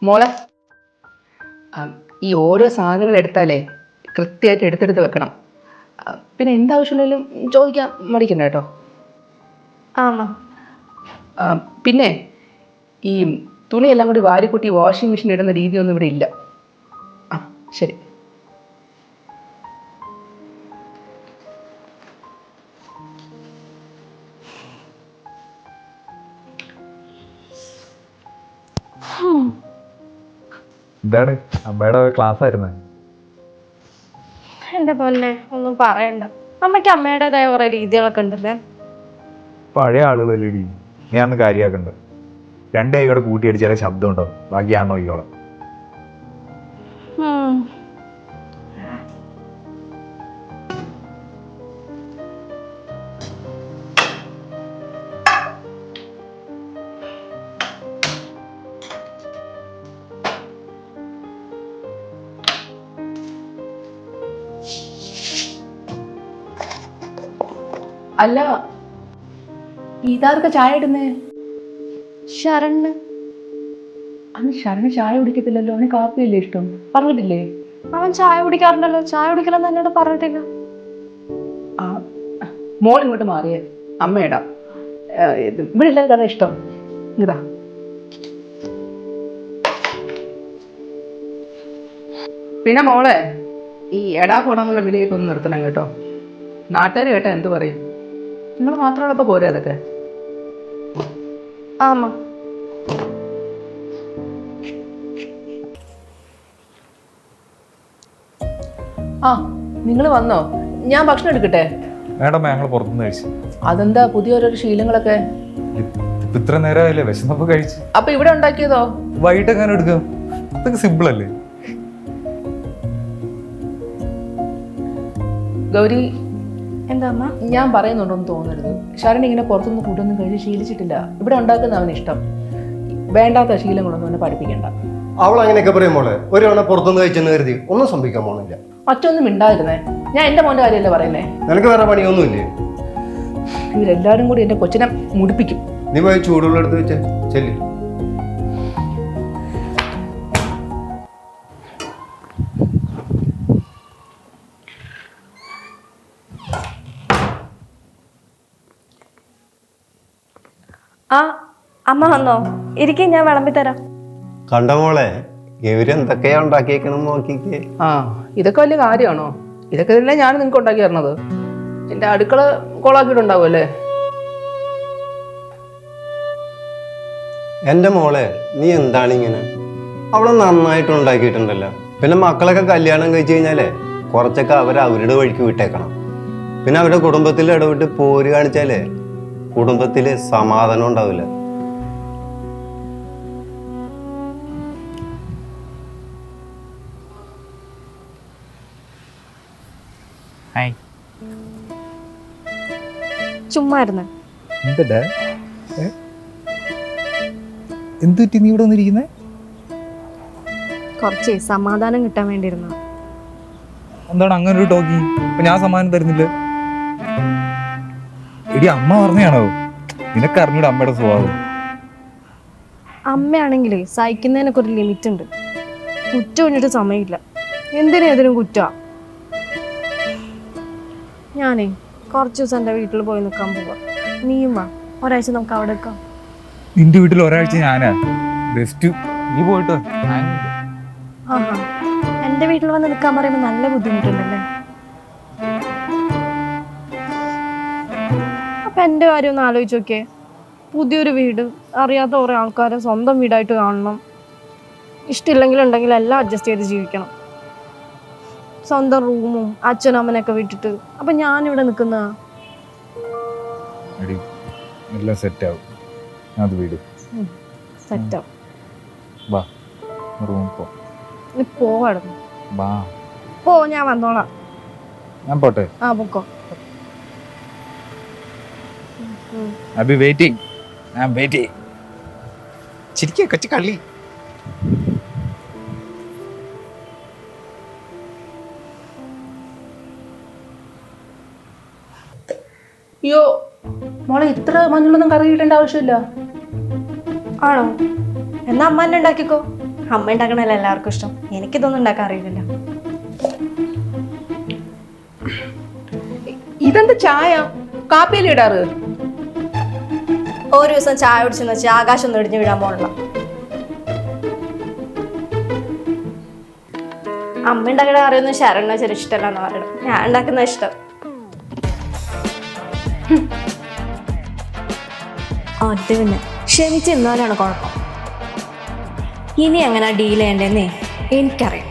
മോളെ ഈ ഓരോ സാധനങ്ങൾ എടുത്താലേ കൃത്യമായിട്ട് എടുത്തെടുത്ത് വെക്കണം. പിന്നെ എന്താവശ്യമുണ്ടെങ്കിലും ചോദിക്കാൻ മടിക്കണ്ട കേട്ടോ. ആണോ? പിന്നെ ഈ തുണിയെല്ലാം കൂടി വാരിക്കൂട്ടി വാഷിംഗ് മെഷീൻ ഇടുന്ന രീതിയൊന്നും ഇവിടെ ഇല്ല. ശരി. എന്താണ് അമ്മയുടെ ക്ലാസ് ആയിരുന്നു? എന്റെ പൊന്നെ ഒന്നും പറയണ്ട. അമ്മയ്ക്ക് അമ്മയുടേതായ കുറെ രീതികളൊക്കെ ഉണ്ടല്ലേ. പഴയ ആളുകളല്ലേ നീ അന്ന് കാര്യമാക്കണ്ട. രണ്ടേ കൂടെ കൂട്ടിയടിച്ചാലേ ശബ്ദം ഉണ്ടോ, ബാക്കി ഞാൻ നോക്കിക്കോളാം. അല്ല, ഇതാർക്ക് ചായ ഇടുന്നേ? ശരണ്. അന്ന് ശരണ് ചായ കുടിക്കത്തില്ലല്ലോ, അവന് കാപ്പിയല്ലേ ഇഷ്ടം, പറഞ്ഞിട്ടില്ലേ? അവൻ ചായ കുടിക്കാറുണ്ടല്ലോ. ചായ കുടിക്കലെന്ന് എന്നോട് പറഞ്ഞിട്ടില്ല. മോൾ ഇങ്ങോട്ട് മാറിയേ, അമ്മയിടാ. ഇവിടെ എല്ലാവർക്കും ഇഷ്ടം ഇതാ. പിന്നെ മോളെ, ഈ എടാ പോടാന്നുള്ള വിലയൊക്കെ ഒന്ന് നിർത്തണം കേട്ടോ. നാട്ടുകാർ കേട്ടാ എന്ത് പറയും? നിങ്ങൾ മാത്രമുള്ളപ്പോൾ പോരെ അതൊക്കെ. ആമാ. നിങ്ങൾ വന്നോ? ഞാൻ ഭക്ഷണം എടുക്കട്ടെ? മേഡം, ഞങ്ങൾ പുറത്തുനിന്ന് കഴിച്ചു. അതെന്താ പുതിയ ഓരോരോ ശീലങ്ങളൊക്കെ? ഇത്ര നേരമായില്ലേ, വിശന്നപ്പോ കഴിച്ചു. അപ്പൊ ഇവിടെ ഉണ്ടാക്കിയതോ? വൈകിട്ട് എങ്ങനെ എടുക്കാം? ഇതൊക്കെ സിമ്പിൾ അല്ലേ? ഗൗരി, എന്താ അമ്മ? ഞാൻ പറയുന്നുണ്ടോന്ന് തോന്നരുത്. ശരൺ ഇങ്ങനെ പുറത്തുനിന്ന് ഫുഡൊന്നും കഴിച്ച് ശീലിച്ചിട്ടില്ല. ഇവിടെ ഉണ്ടാക്കുന്ന അവന് ഇഷ്ടം. വേണ്ടാത്ത ശീലങ്ങളൊന്നും അവനെ പഠിപ്പിക്കണ്ട. അവൾ അങ്ങനെയൊക്കെ പറയും മോളെ. ഒരു തവണ പുറത്തുനിന്ന് കഴിച്ചെന്ന് കരുതി ഒന്നും സംഭവിക്കാൻ പോണില്ല. മറ്റൊന്നും മിണ്ടായിരുന്നേ. ഞാൻ എന്റെ മോന്റെ കാര്യമല്ലേ പറയുന്നേ. നിനക്ക് വേറെ പണിയൊന്നുമില്ലേ? ഇവരെല്ലാരും കൂടി എന്റെ കൊച്ചിനെ മുടിപ്പിക്കും. നീ പോയി ചൂടുള്ള എടുത്ത് വെച്ചേ, ചെല്ലി. അമ്മ വന്നോ? ഇരിക്കും, ഞാൻ വിളമ്പിത്തരാം. കണ്ട മോളെ, ഇവരെന്തൊക്കെയാ ഉണ്ടാക്കിയേക്കണം നോക്കിക്കേ. ഇതൊക്കെ വലിയ കാര്യമാണോ? ഇതൊക്കെ തന്നെ ഞാൻ നിങ്ങൾക്ക് ഉണ്ടാക്കി തരണത്. എന്റെ അടുക്കള കോളാക്കിയിട്ടുണ്ടാവും അല്ലേ? എന്റെ മോളെ, നീ എന്താണ് ഇങ്ങനെ? അവളെ നന്നായിട്ട് ഉണ്ടാക്കിയിട്ടുണ്ടല്ലോ. പിന്നെ മക്കളൊക്കെ കല്യാണം കഴിച്ചു കഴിഞ്ഞാലേ കുറച്ചൊക്കെ അവരുടെ വഴിക്ക് വിട്ടേക്കണം. പിന്നെ അവരുടെ കുടുംബത്തിൽ ഇടപെട്ട് പോര് കാണിച്ചാലേ കുടുംബത്തില് സമാധാനം ഉണ്ടാവില്ല. ചുമ്മാ ഇരുന്ന്. എന്തുപറ്റി നീ ഇവിടെ വന്നിരിക്കുന്നേ? കുറച്ച് സമാധാനം കിട്ടാൻ വേണ്ടിയിരുന്ന. എന്താണ് അങ്ങനെ ഒരു ടോക്കി? ഇപ്പൊ ഞാൻ സമ്മാനം തരുന്നില്ല. എടി, അമ്മ പറഞ്ഞാണോ? നിനക്ക് അറിഞ്ഞൂടെ അമ്മയുടെ സ്വഭാവം? അമ്മയാണെങ്കിലേ സഹിക്കുന്നതിനൊക്കെ ഒരു ലിമിറ്റ് ഉണ്ട്. കുറ്റം ഒന്നിട്ട് സമയമില്ല. എന്തിനും കുറ്റാ. ഞാനേ കുറച്ച് ദിവസം എൻ്റെ വീട്ടിൽ പോയി നിൽക്കാൻ പോവാ. നീയും വാ, ഒരാഴ്ച നമുക്ക് അവിടെ നിൽക്കാം. നിന്റെ വീട്ടിൽ ഒരാഴ്ച ഞാനാ ബെസ്റ്റ്. നീ പോയിട്ട്. ആഹാ, എൻ്റെ വീട്ടിൽ വന്ന് നിൽക്കാൻ പറയുമ്പോൾ നല്ല ബുദ്ധിമുട്ടുണ്ടല്ലേ? അപ്പൊ എൻ്റെ കാര്യം ഒന്ന് ആലോചിച്ച് നോക്കിയേ. പുതിയൊരു വീട്, അറിയാത്ത കുറേ ആൾക്കാരെ സ്വന്തം വീടായിട്ട് കാണണം. ഇഷ്ടമില്ലെങ്കിലുണ്ടെങ്കിൽ എല്ലാം അഡ്ജസ്റ്റ് ചെയ്ത് ജീവിക്കണം. സ്വന്തം റൂമും അച്ഛനും അമ്മനൊക്കെ വിട്ടിട്ട്. അപ്പൊ ഞാനിവിടെ നിൽക്കുന്ന എല്ലാം സെറ്റാവും. അത് വീട് സെറ്റാവും. നീ പോവായിരുന്നു. പോ, ഞാൻ വന്നോളാം. ഞാൻ പോട്ടെ? പൊക്കോ. I'll be waiting. I'm waiting. ചിരിക്കേ കൊച്ചു കള്ളി. അയ്യോ മോളെ, ഇത്ര മഞ്ഞളൊന്നും കറി കിട്ടേണ്ട ആവശ്യമില്ല. ആണോ? എന്നാ അമ്മ തന്നെ ഉണ്ടാക്കിക്കോ. അമ്മ ഉണ്ടാക്കണല്ലോ എല്ലാവർക്കും ഇഷ്ടം. എനിക്കിതൊന്നും ഉണ്ടാക്കാൻ അറിയില്ലല്ലോ. ഇതെന്ത് ചായ കാപ്പിയിൽ ഇടാറ്? ഒരു ദിവസം ചായ കുടിച്ചെന്ന് വെച്ചാൽ ആകാശം ഒന്ന് ഇടിഞ്ഞു വീഴാൻ പോകണല്ലോ. അമ്മ ഉണ്ടാക്കണ അറിയൊന്നും ശരണ ചെറിയ ഇഷ്ടമല്ല എന്ന് പറയണം. ഞാൻ ഉണ്ടാക്കുന്ന ഇഷ്ടം. അത് പിന്നെ ക്ഷമിച്ച് എന്നാലാണ് കുഴപ്പം. ഇനി എങ്ങനെ ഡീൽ ചെയ്യണ്ടെന്നേ എനിക്കറിയാം.